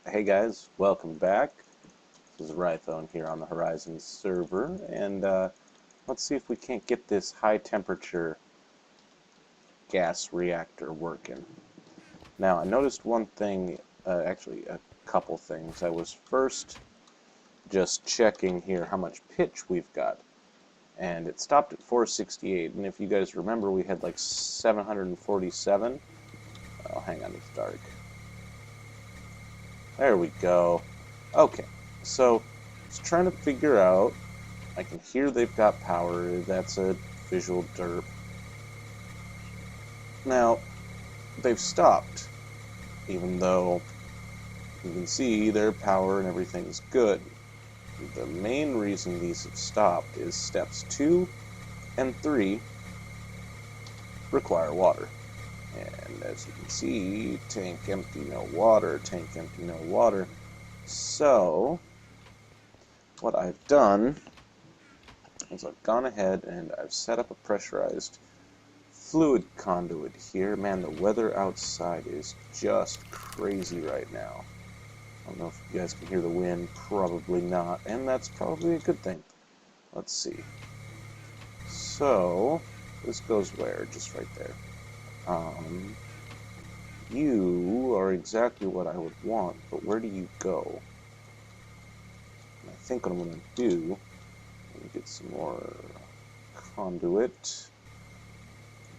Hey guys, welcome back. This is Rythone here on the Horizon server, and let's see if we can't get this high temperature gas reactor working. Now, I noticed one thing, actually a couple things. I was first just checking here how much pitch we've got, and it stopped at 468, and if you guys remember, we had like 747. Oh, hang on, it's dark. There we go. Okay, so I was trying to figure out, I can hear they've got power, that's a visual derp. Now, they've stopped, even though you can see their power and everything's good. The main reason these have stopped is steps 2 and 3 require water. And as you can see, tank empty, no water, tank empty, no water. So, what I've done is I've gone ahead and I've set up a pressurized fluid conduit here. Man, the weather outside is just crazy right now. I don't know if you guys can hear the wind. Probably not, and that's probably a good thing. Let's see. So, this goes where? Just right there. You are exactly what I would want, but where do you go? And I think what I'm going to do, let me get some more conduit.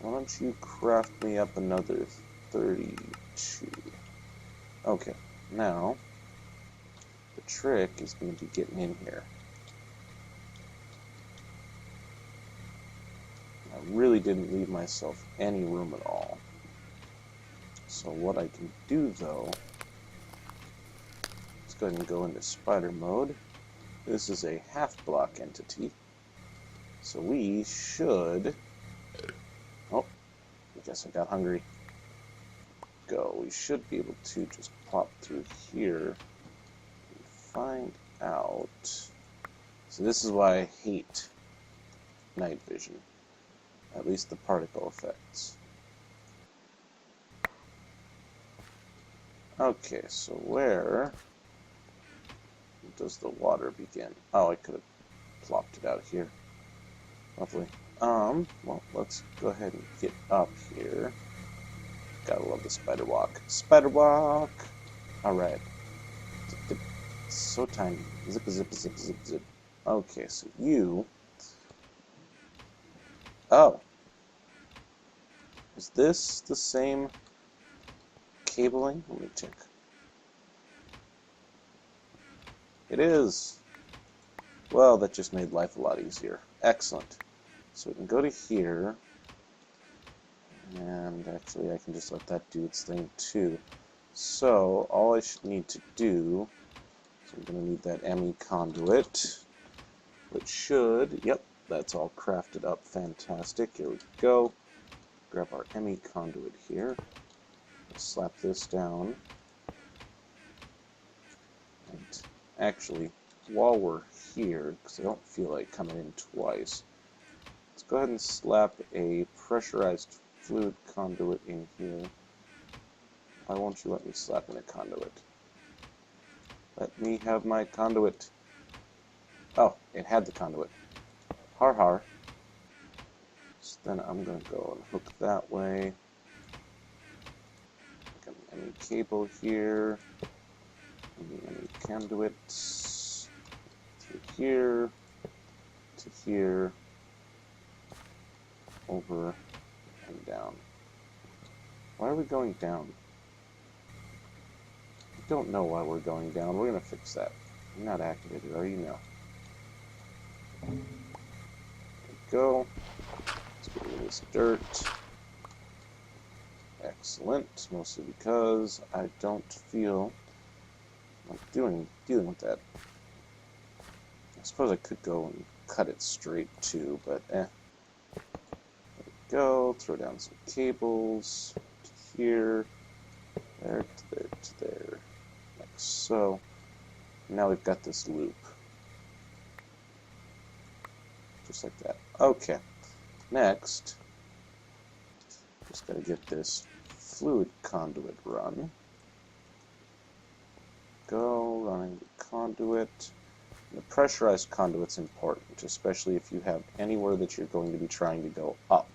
Why don't you craft me up another 32? Okay, now the trick is going to be getting in here. I really didn't leave myself any room at all. So what I can do, though, let's go ahead and go into spider mode. This is a half-block entity, so we should... Oh, I guess I got hungry. Go. We should be able to just plop through here and find out. So this is why I hate night vision, at least the particle effects. Okay, so where does the water begin? Oh, I could have plopped it out here. Lovely. Well, let's go ahead and get up here. Gotta love the spider walk. Spider walk! Alright. It's so tiny. Zip, zip, zip, zip, zip. Okay, so you... Oh. Is this the same cabling? Let me check. It is. Well, that just made life a lot easier. Excellent. So we can go to here, and actually I can just let that do its thing too. So all I should need to do, so I'm going to need that ME conduit, which should, yep, that's all crafted up. Fantastic. Here we go. Grab our ME conduit here. Slap this down. And actually, while we're here, because I don't feel like coming in twice, let's go ahead and slap a pressurized fluid conduit in here. Why won't you let me slap in a conduit? Let me have my conduit. Oh, it had the conduit. Har har. So then I'm going to go and hook that way. Any cable here. Any conduits. Through here. To here. Over and down. Why are we going down? I don't know why we're going down. We're going to fix that. You're not activated, are you? No. There we go. Let's get rid of this dirt. Excellent. Mostly because I don't feel like dealing with that. I suppose I could go and cut it straight too, but eh. Go, throw down some cables to here, there, to there, to there, like so. Now we've got this loop. Just like that. Okay. Next, just gotta get this fluid conduit run. conduit. The pressurized conduit's important, especially if you have anywhere that you're going to be trying to go up.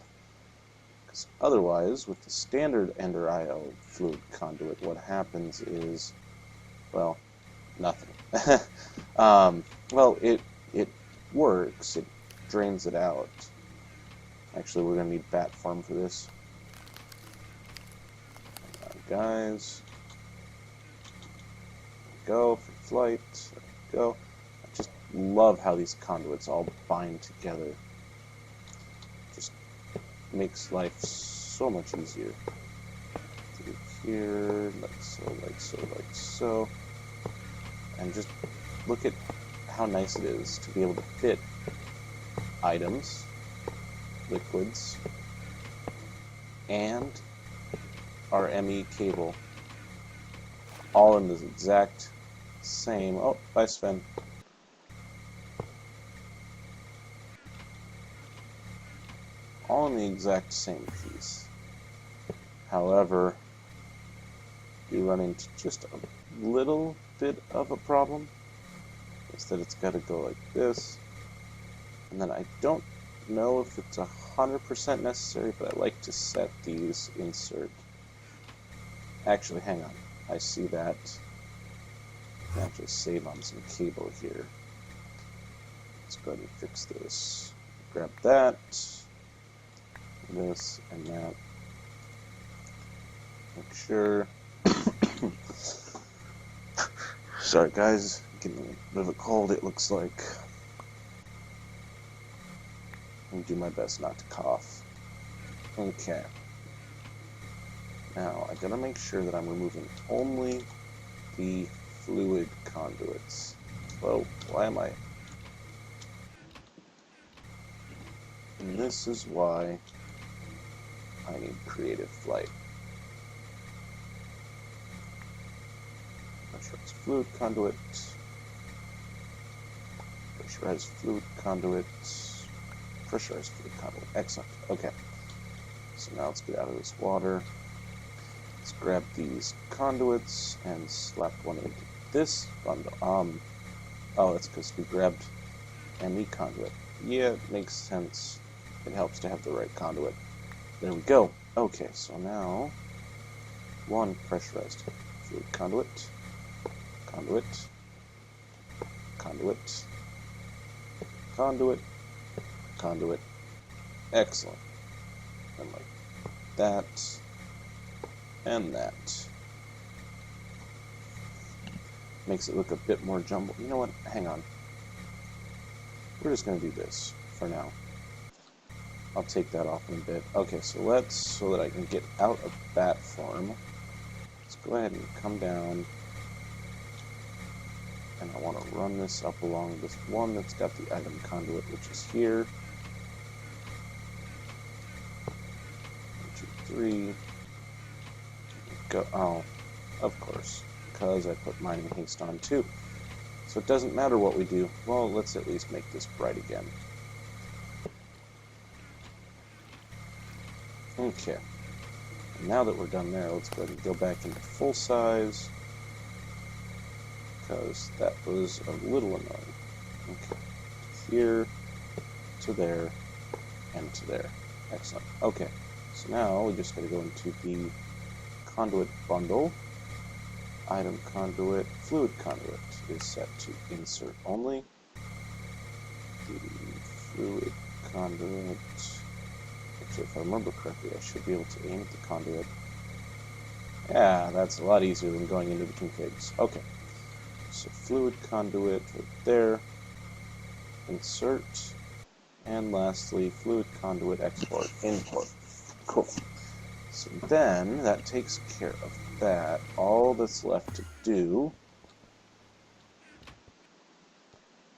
Because otherwise, with the standard Ender IO fluid conduit, what happens is, well, nothing. Well, it works. It drains it out. Actually, we're going to need bat form for this. Guys. Go for flight. There we go. I just love how these conduits all bind together. Just makes life so much easier. Through here, like so, like so, like so. And just look at how nice it is to be able to fit items, liquids, and our ME cable all in the exact same. Oh, bye, Sven. All in the exact same piece. However, you run into just a little bit of a problem. Is that it's got to go like this. And then I don't know if it's 100% necessary, but I like to set these insert. Actually, hang on. I see that. I'll just save on some cable here. Let's go ahead and fix this. Grab that, this, and that. Make sure. Sorry, guys. Getting a bit of a cold, it looks like. I'll do my best not to cough. Okay. Now, I gotta make sure that I'm removing only the fluid conduits. Whoa, why am I? And this is why I need creative flight. Pressurized fluid conduit. Pressurized fluid conduit. Pressurized fluid conduit. Excellent. Okay. So now let's get out of this water. Let's grab these conduits and slap one into this bundle. Oh, that's because we grabbed ME conduit. Yeah, it makes sense. It helps to have the right conduit. There we go. Okay, so now one pressurized fluid conduit, conduit, conduit, conduit, conduit. Excellent. And like that. And that. Makes it look a bit more jumbled. You know what? Hang on. We're just going to do this for now. I'll take that off in a bit. Okay, so that I can get out of bat form, let's go ahead and come down. And I want to run this up along this one that's got the item conduit, which is here. 1, 2, 3. Go. Oh, of course, because I put mining haste on too. So it doesn't matter what we do. Well, let's at least make this bright again. Okay. And now that we're done there, let's go ahead and go back into full size, because that was a little annoying. Okay. Here, to there, and to there. Excellent. Okay. So now we just got to go into the conduit bundle. Item conduit, fluid conduit is set to insert only. The fluid conduit, actually if I remember correctly, I should be able to aim at the conduit. Yeah, that's a lot easier than going into the configs. Okay, so fluid conduit right there, insert, and lastly fluid conduit export, import. Cool. So then, that takes care of that. All that's left to do,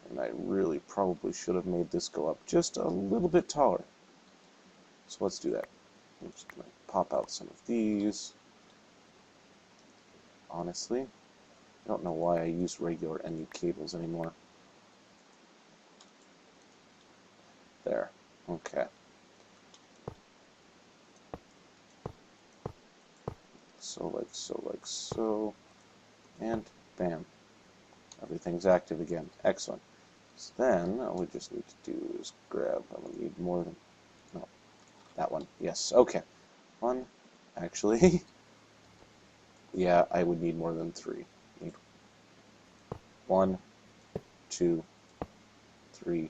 and I really probably should have made this go up just a little bit taller. So let's do that. I'm just going to pop out some of these. Honestly, I don't know why I use regular NU cables anymore. There. Okay. So, like so, like so, and bam. Everything's active again. Excellent. So then, all we just need to do is grab, I'm going to need more than, no, that one. Yes, okay. One, actually, yeah, I would need more than 3. Need 1, 2, 3,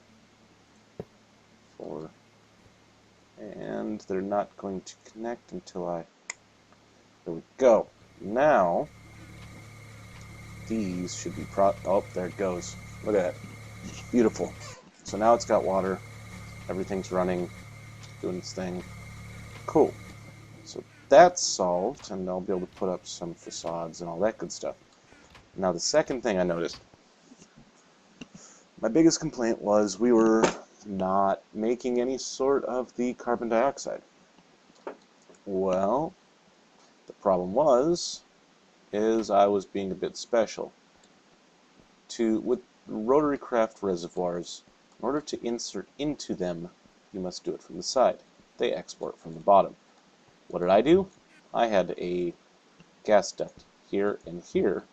4, and they're not going to connect until I, there we go. Now, these should be oh, there it goes. Look at that. Beautiful. So now it's got water. Everything's running, doing its thing. Cool. So that's solved, and I'll be able to put up some facades and all that good stuff. Now the second thing I noticed, my biggest complaint was we were not making any sort of the carbon dioxide. Well, the problem is I was being a bit special. With rotary craft reservoirs, in order to insert into them, you must do it from the side. They export from the bottom. What did I do? I had a gas duct here and here,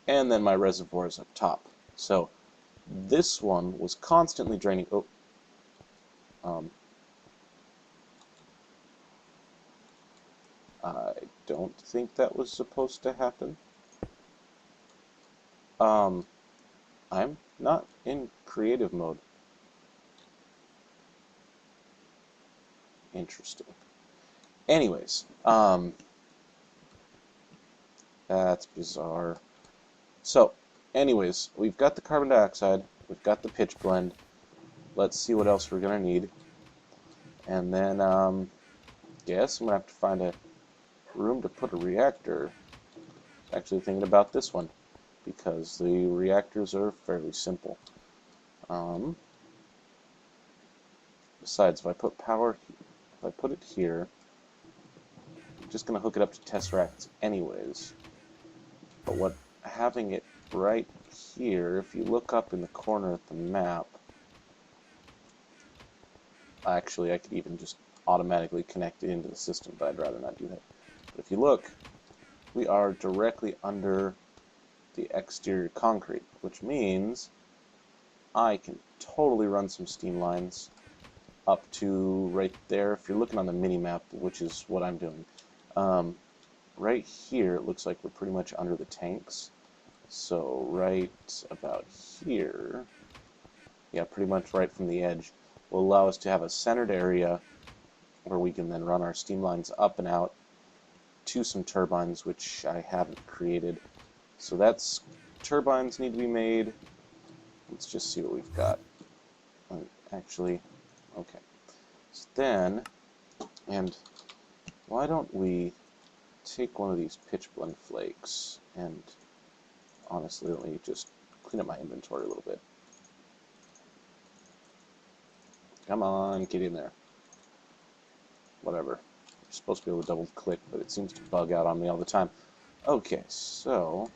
and then my reservoirs up top. So this one was constantly draining. I don't think that was supposed to happen. I'm not in creative mode. Interesting. Anyways, that's bizarre. So, anyways, we've got the carbon dioxide, we've got the pitch blend. Let's see what else we're gonna need. And then, guess I'm gonna have to find a room to put a reactor. Actually thinking about this one, because the reactors are fairly simple. Besides, if I put it here, I'm just going to hook it up to Tesseracts anyways. But having it right here, if you look up in the corner of the map, actually I could even just automatically connect it into the system, but I'd rather not do that. But if you look, we are directly under the exterior concrete, which means I can totally run some steam lines up to right there. If you're looking on the mini-map, which is what I'm doing, right here it looks like we're pretty much under the tanks. So right about here, yeah, pretty much right from the edge, will allow us to have a centered area where we can then run our steam lines up and out to some turbines, which I haven't created. So that's, turbines need to be made. Let's just see what we've got. Actually, okay. So then, and why don't we take one of these pitch blend flakes and honestly, let me just clean up my inventory a little bit. Come on, get in there. Whatever. You're supposed to be able to double click, but it seems to bug out on me all the time. Okay, so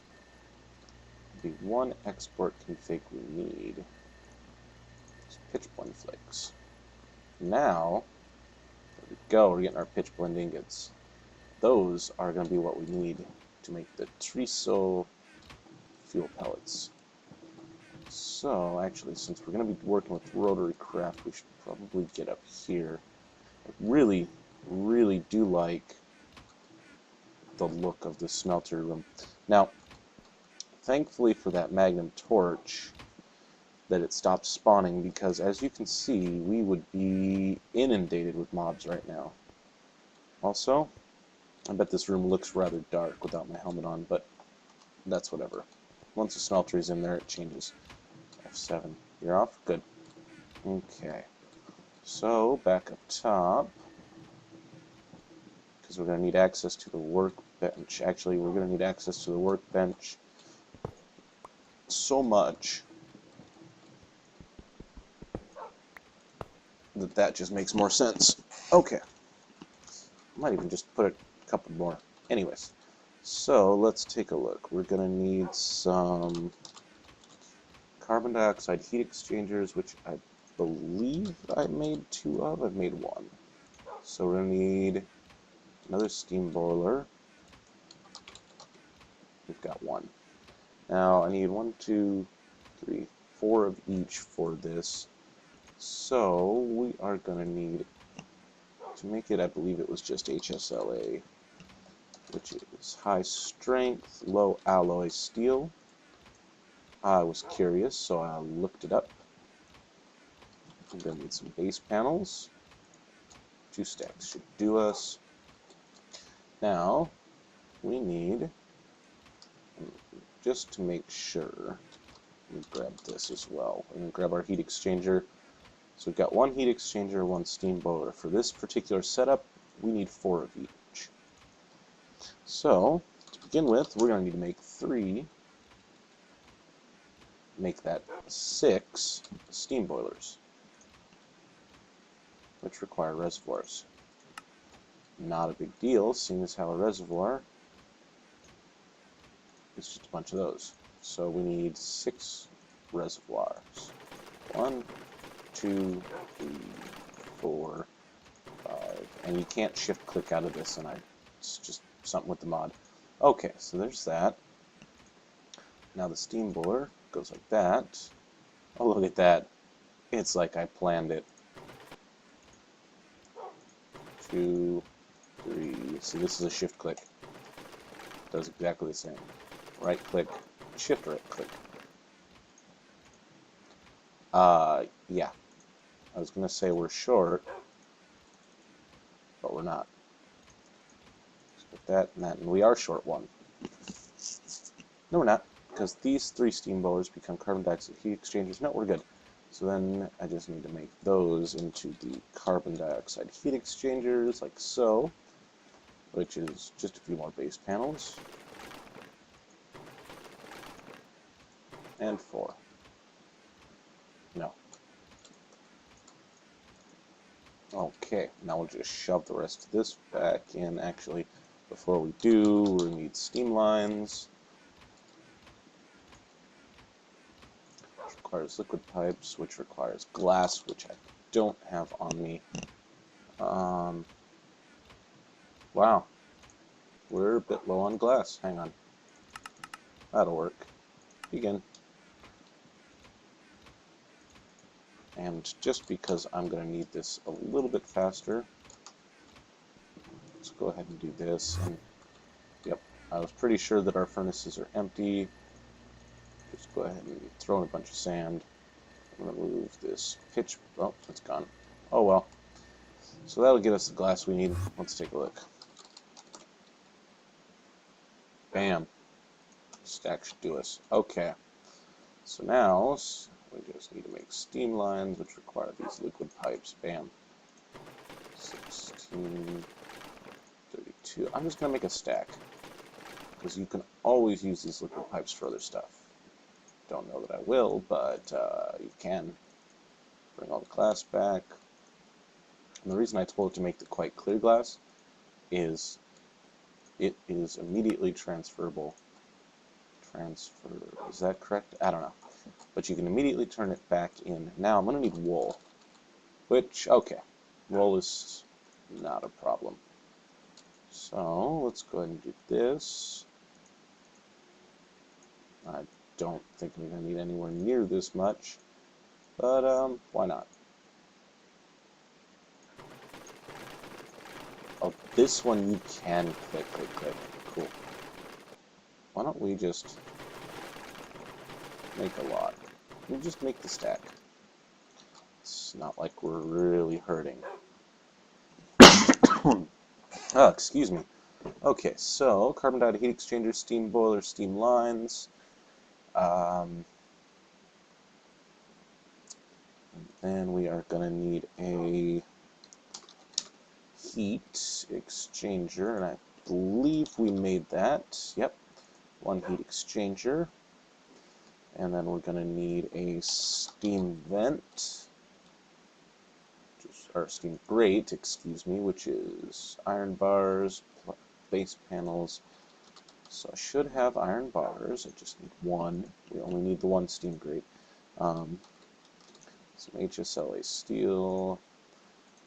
the one export config we need is pitch blend flakes. Now, there we go, we're getting our pitch blend ingots. Those are going to be what we need to make the Triso fuel pellets. So, actually, since we're going to be working with rotary craft, we should probably get up here. I really, really do like the look of the smelter room. Now, thankfully for that Magnum torch, that it stopped spawning, because as you can see, we would be inundated with mobs right now. Also, I bet this room looks rather dark without my helmet on, but that's whatever. Once the smelter is in there, it changes. F7. You're off? Good. Okay. So, back up top, because we're going to need access to the workbench. Actually, we're going to need access to the workbench so much that just makes more sense. Okay. I might even just put a couple more. Anyways, so let's take a look. We're going to need some carbon dioxide heat exchangers, which I believe I made 2 of. I've made 1. So we're going to need another steam boiler. We've got 1. Now I need 1, 2, 3, 4 of each for this. So we are going to need, to make it, I believe it was just HSLA, which is high strength, low alloy steel. I was curious, so I looked it up. I'm going to need some base panels. 2 stacks should do us. Now, we need, just to make sure, let me grab this as well. We're going to grab our heat exchanger. So we've got 1 heat exchanger, 1 steam boiler. For this particular setup, we need 4 of each. So, to begin with, we're going to need to make 3, make that 6 steam boilers, which require reservoirs. Not a big deal, seeing as how a reservoir is just a bunch of those. So we need 6 reservoirs. 1, 2, 3, 4, 5. And you can't shift click out of this, and it's just something with the mod. Okay, so there's that. Now the steam boiler goes like that. Oh, look at that. It's like I planned it. 2, 3. See, this is a shift click. Does exactly the same. Right click, shift right click. Yeah. I was going to say we're short, but we're not. Let's put that and that, and we are short 1. No, we're not, because these 3 steam boilers become carbon dioxide heat exchangers. No, we're good. So then I just need to make those into the carbon dioxide heat exchangers, like so, which is just a few more base panels. And 4. No. Okay, now we'll just shove the rest of this back in. Actually, before we do, we need steam lines, which requires liquid pipes, which requires glass, which I don't have on me. Wow, we're a bit low on glass. Hang on. That'll work. Begin. And just because I'm going to need this a little bit faster, let's go ahead and do this. And yep, I was pretty sure that our furnaces are empty. Just go ahead and throw in a bunch of sand. I'm going to move this pitch. Oh, it's gone. Oh well. So that'll get us the glass we need. Let's take a look. Bam. Stack should do us. Okay. So now we just need to make steam lines, which require these liquid pipes. Bam. 16, 32. I'm just going to make a stack, because you can always use these liquid pipes for other stuff. Don't know that I will, but you can. Bring all the glass back. And the reason I told it to make the quite clear glass is it is immediately transferable. Is that correct? I don't know. But you can immediately turn it back in. Now I'm going to need wool, which, okay, wool is not a problem. So let's go ahead and do this. I don't think I'm going to need anywhere near this much, but why not? Oh, this one you can click. Cool. Why don't we just make a lot? We'll just make the stack. It's not like we're really hurting. Oh, excuse me. Okay, so carbon dioxide heat exchanger, steam boiler, steam lines. Then we are going to need a heat exchanger, and I believe we made that. Yep, 1 heat exchanger. And then we're going to need a steam vent, or steam grate, excuse me, which is iron bars, base panels. So I should have iron bars. I just need 1. We only need the 1 steam grate. Some HSLA steel.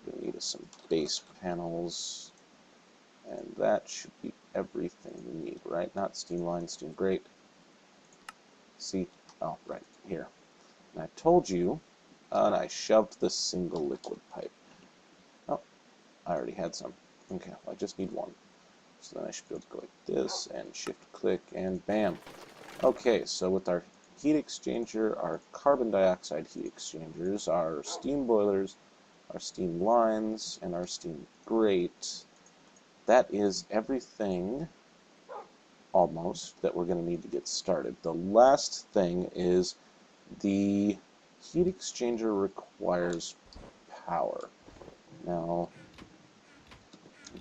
We need some base panels, and that should be everything we need, right? Not steam line, steam grate. See? Oh, right here. And I told you, and I shoved the single liquid pipe. Oh, I already had some. Okay, well, I just need one. So then I should be able to go like this, and shift-click, and bam. Okay, so with our heat exchanger, our carbon dioxide heat exchangers, our steam boilers, our steam lines, and our steam grate, that is everything, almost, that we're going to need to get started. The last thing is the heat exchanger requires power. Now,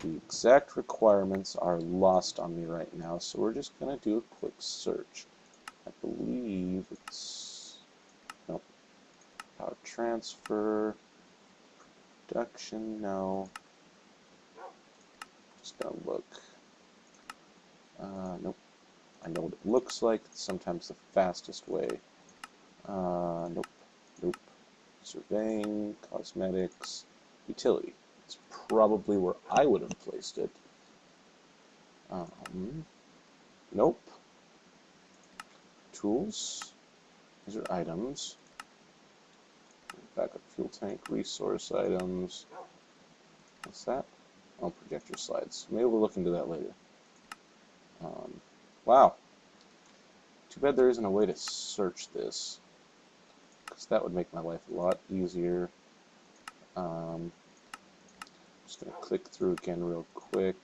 the exact requirements are lost on me right now, so we're just going to do a quick search. I believe it's, nope, power transfer, production, no. Just going to look. Nope. I know what it looks like. It's sometimes the fastest way. Nope. Nope. Surveying, cosmetics, utility. It's probably where I would have placed it. Nope. Tools. These are items. Backup fuel tank, resource items. What's that? Oh, projector slides. Maybe we'll look into that later. Wow. Too bad there isn't a way to search this, because that would make my life a lot easier. Just going to click through again real quick.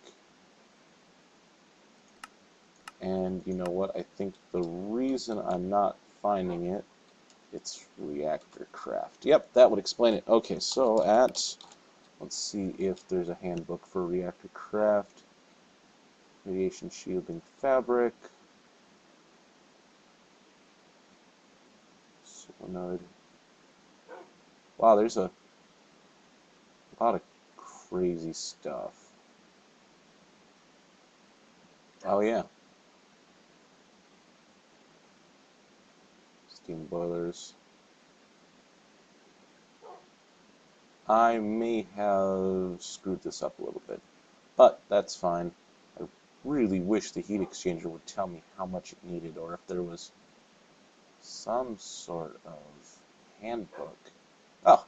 And you know what? I think the reason I'm not finding it, it's reactor craft. Yep, that would explain it. Okay, so let's see if there's a handbook for reactor craft. Radiation shielding fabric. Solenoid. Wow, there's a lot of crazy stuff. Oh yeah. Steam boilers. I may have screwed this up a little bit, but that's fine. I really wish the heat exchanger would tell me how much it needed, or if there was some sort of handbook. Oh,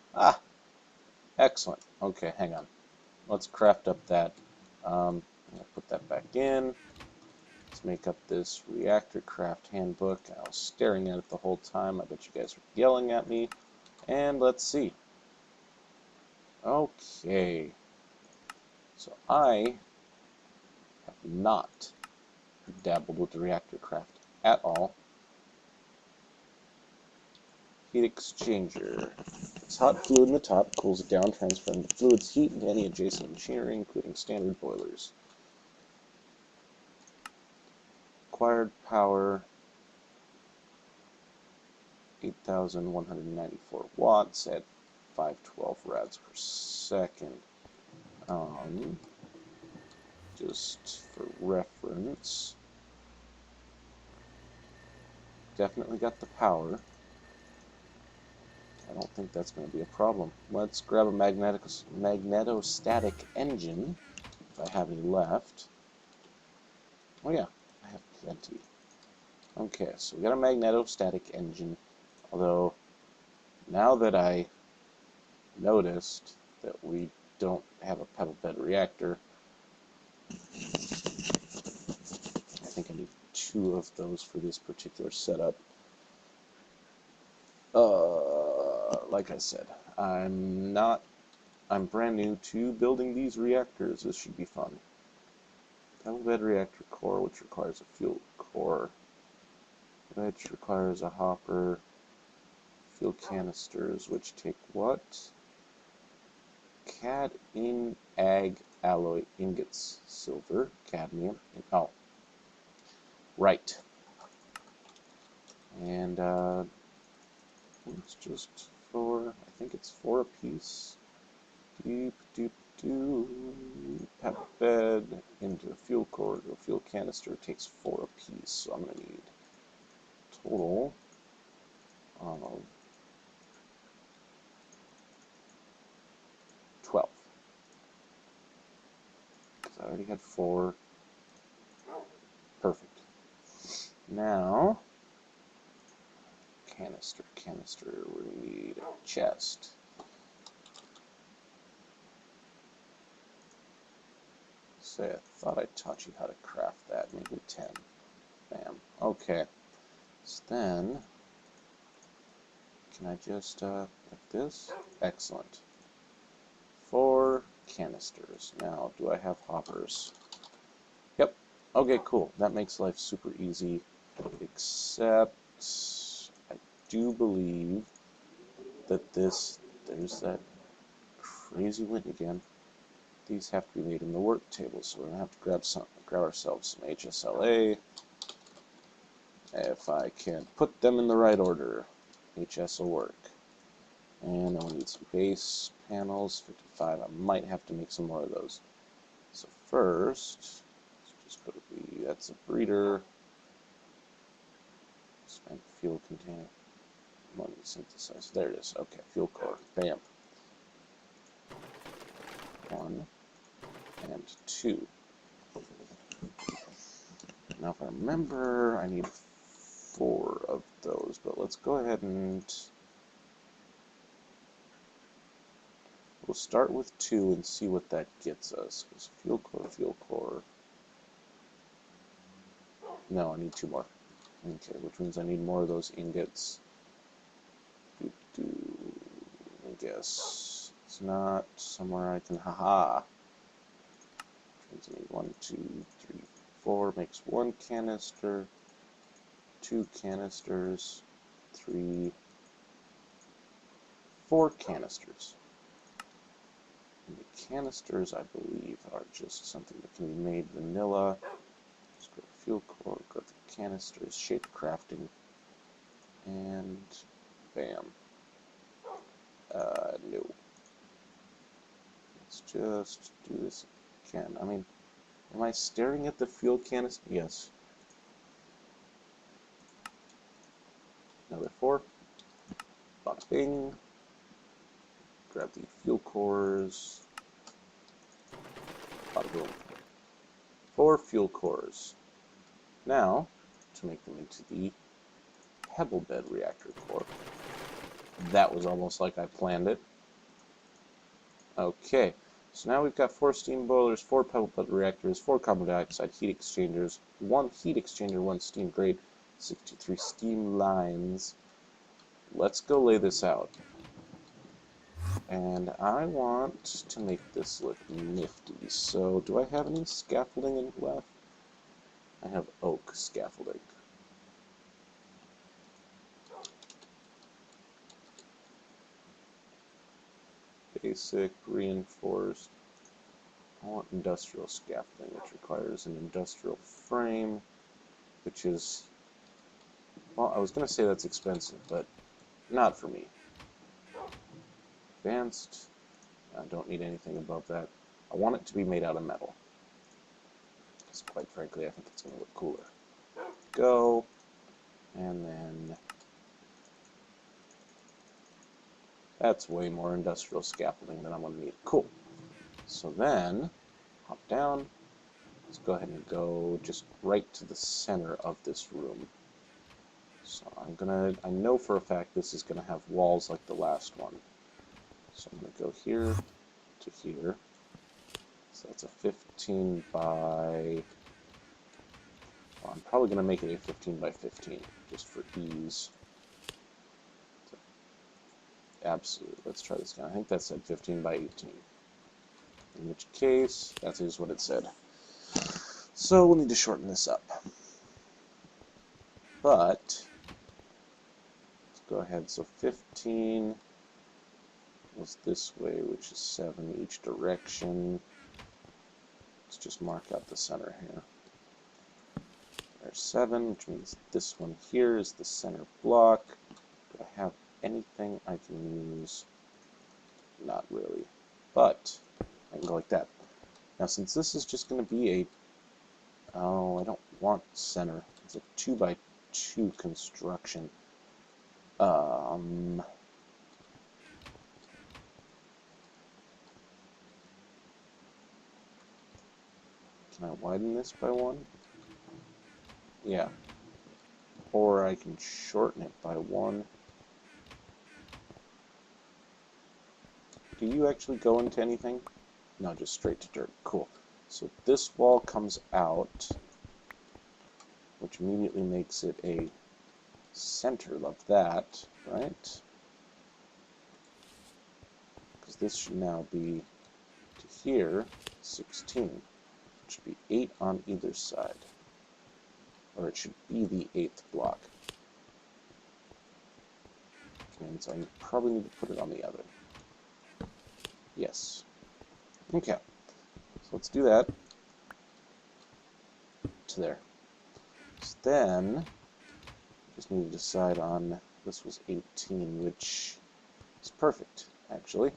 excellent. Okay, hang on. Let's craft up that. I'll put that back in. Let's make up this reactor craft handbook. I was staring at it the whole time. I bet you guys were yelling at me. And let's see. Okay. So I have not dabbled with the reactor craft at all. Heat exchanger. It's hot fluid in the top, cools it down, transferring the fluid's heat into any adjacent machinery, including standard boilers. Required power, 8,194 watts at 512 rads per second. Just for reference, definitely got the power. I don't think that's going to be a problem. Let's grab a magnetostatic engine, if I have any left. Oh yeah, I have plenty. Okay, so we got a magnetostatic engine, although now that I noticed that we don't have a pedal bed reactor, I think I need 2 of those for this particular setup. Like I said, I'm brand new to building these reactors. This should be fun. Pedal bed reactor core, which requires a fuel core, which requires a hopper, fuel canisters, which take what? Cad in ag alloy ingots, silver, cadmium, and oh, right. And it's just I think it's 4 apiece. Doop, doop, doop. Pedal bed into a fuel core to a fuel canister takes 4 apiece, so I'm going to need a total of 12. Because I already had 4. Perfect. Now, Canister, we need a chest. Say, I thought I taught you how to craft that. Maybe 10. Bam. Okay. So then, can I just, like this? Excellent. 4 canisters. Now, do I have hoppers? Yep. Okay, cool. That makes life super easy. Except, I do believe that there's that crazy wind again. These have to be made in the work table, so we're going to have to grab ourselves some HSLA. If I can put them in the right order, HS will work. And I'll need some base panels, 55. I might have to make some more of those. So first, let's just go to that's a breeder. Spent fuel container. Ammonia synthesizer. There it is. Okay, fuel core. Bam. 1 and 2. Now if I remember, I need 4 of those, but let's go ahead and we'll start with 2 and see what that gets us. Because fuel core. No, I need 2 more. Okay, which means I need more of those ingots. I guess it's not somewhere I can. Haha. Which means I need 1, 2, 3, 4. Makes 1 canister. 2 canisters. 3, 4 canisters. And the canisters, I believe, are just something that can be made vanilla. Just go to fuel core, go to canisters, shape crafting, and bam. No. Let's just do this again. I mean, am I staring at the fuel canister? Yes. Another 4. Bada bing. Grab the fuel cores. Bada boom. 4 fuel cores. Now, to make them into the pebble bed reactor core. That was almost like I planned it. Okay, so now we've got 4 steam boilers, 4 pebble bed reactors, 4 carbon dioxide heat exchangers, 1 heat exchanger, 1 steam grate, 63 steam lines. Let's go lay this out. And I want to make this look nifty. So, do I have any scaffolding left? I have oak scaffolding. Basic, reinforced. I want industrial scaffolding, which requires an industrial frame, which is, well, I was going to say that's expensive, but not for me. Advanced, I don't need anything above that. I want it to be made out of metal, because quite frankly, I think it's going to look cooler. Go, and then that's way more industrial scaffolding than I'm going to need. Cool. So then, hop down. Let's go ahead and go just right to the center of this room. So I know for a fact this is gonna have walls like the last one. So I'm gonna go here to here. So that's a 15 by, well, I'm probably gonna make it a 15 by 15 just for ease. So, absolutely, let's try this again. I think that said 15 by 18. In which case, that is what it said. So we'll need to shorten this up. But let's go ahead. So 15 was this way, which is 7 each direction. Let's just mark out the center here. There's 7, which means this one here is the center block. Do I have anything I can use? Not really. But I can go like that. Now, since this is just going to be a, oh, I don't want center. It's a 2 by 2 construction. Can I widen this by 1? Yeah. Or I can shorten it by 1. Do you actually go into anything? No, just straight to dirt. Cool. So this wall comes out, which immediately makes it a center of that, right? Because this should now be to here, 16. It should be 8 on either side. Or it should be the 8th block. Which means I probably need to put it on the other. Yes. Okay. So let's do that to there. So then, just need to decide on, this was 18, which is perfect, actually.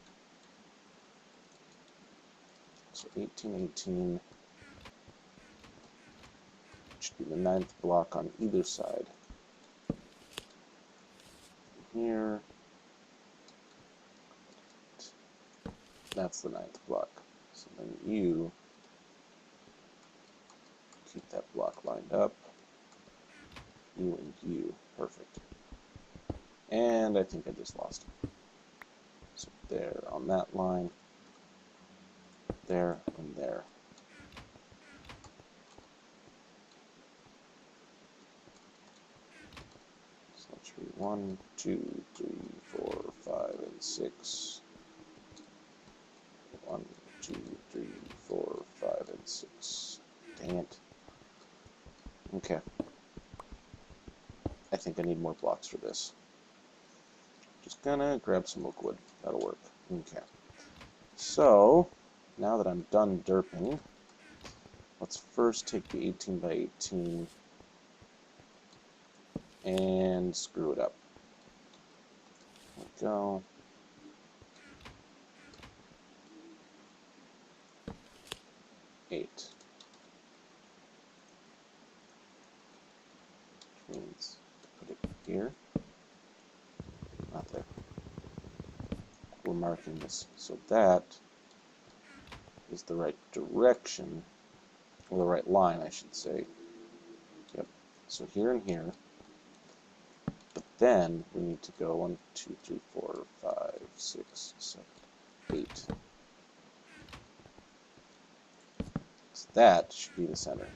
So 18, 18 should be the 9th block on either side. Here, that's the 9th block. So then you keep that block lined up. You and you, perfect. And I think I just lost it. So there on that line, there and there. So let's read 1, 2, 3, 4, 5, and 6. 1, 2, 3, 4, 5, and 6. Dang it. Okay. I think I need more blocks for this. Just gonna grab some oak wood. That'll work. Okay. So, now that I'm done derping, let's first take the 18 by 18 and screw it up. There we go. Eight. Which means put it here. Not there. We're marking this. So that is the right direction, or the right line, I should say. Yep. So here and here. But then we need to go 1, 2, 3, 4, 5, 6, 7, 8. So that should be the center.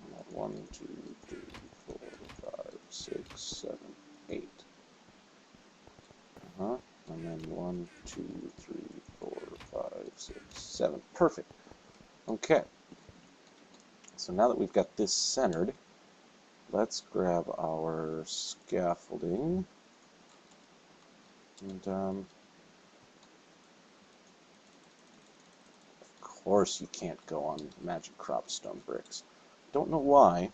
And that 1, 2, 3, 4, 5, 6, 7, 8. And then 1, 2, 3, 4, 5, 6, 7. Perfect. Okay. So now that we've got this centered, let's grab our scaffolding. And of course you can't go on magic crop stone bricks. Don't know why.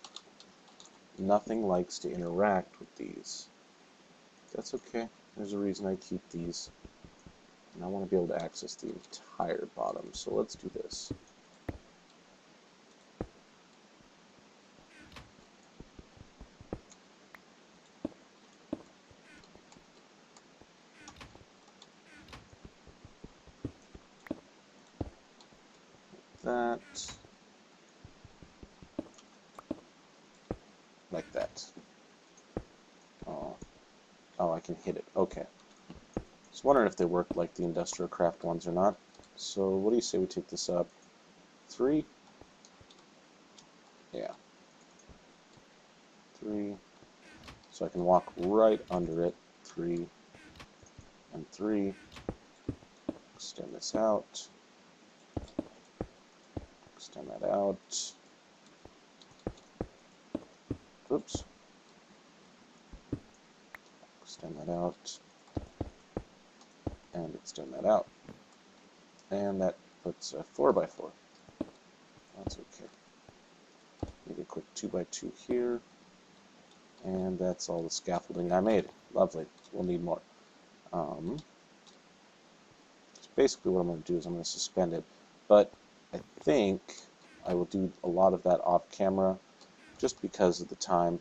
Nothing likes to interact with these. That's okay. There's a reason I keep these. And I want to be able to access the entire bottom. So let's do this. That. Like that. Oh, I can hit it. Okay. I was wondering if they worked like the industrial craft ones or not. So what do you say we take this up? 3? Yeah. 3. So I can walk right under it. 3 and 3. Extend this out. Extend that out. Oops. Extend that out. And extend that out. And that puts a 4x4. That's okay. Maybe a quick 2x2 here. And that's all the scaffolding I made. Lovely. We'll need more. So basically what I'm going to do is I'm going to suspend it. But I think I will do a lot of that off camera just because of the time.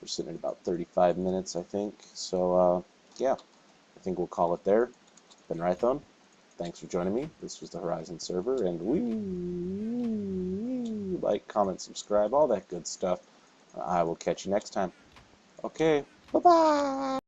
We're sitting at about 35 minutes, I think. So, yeah, I think we'll call it there. Been Rython. Thanks for joining me. This was the Horizon server, and we like, comment, subscribe, all that good stuff. I will catch you next time. Okay, bye-bye!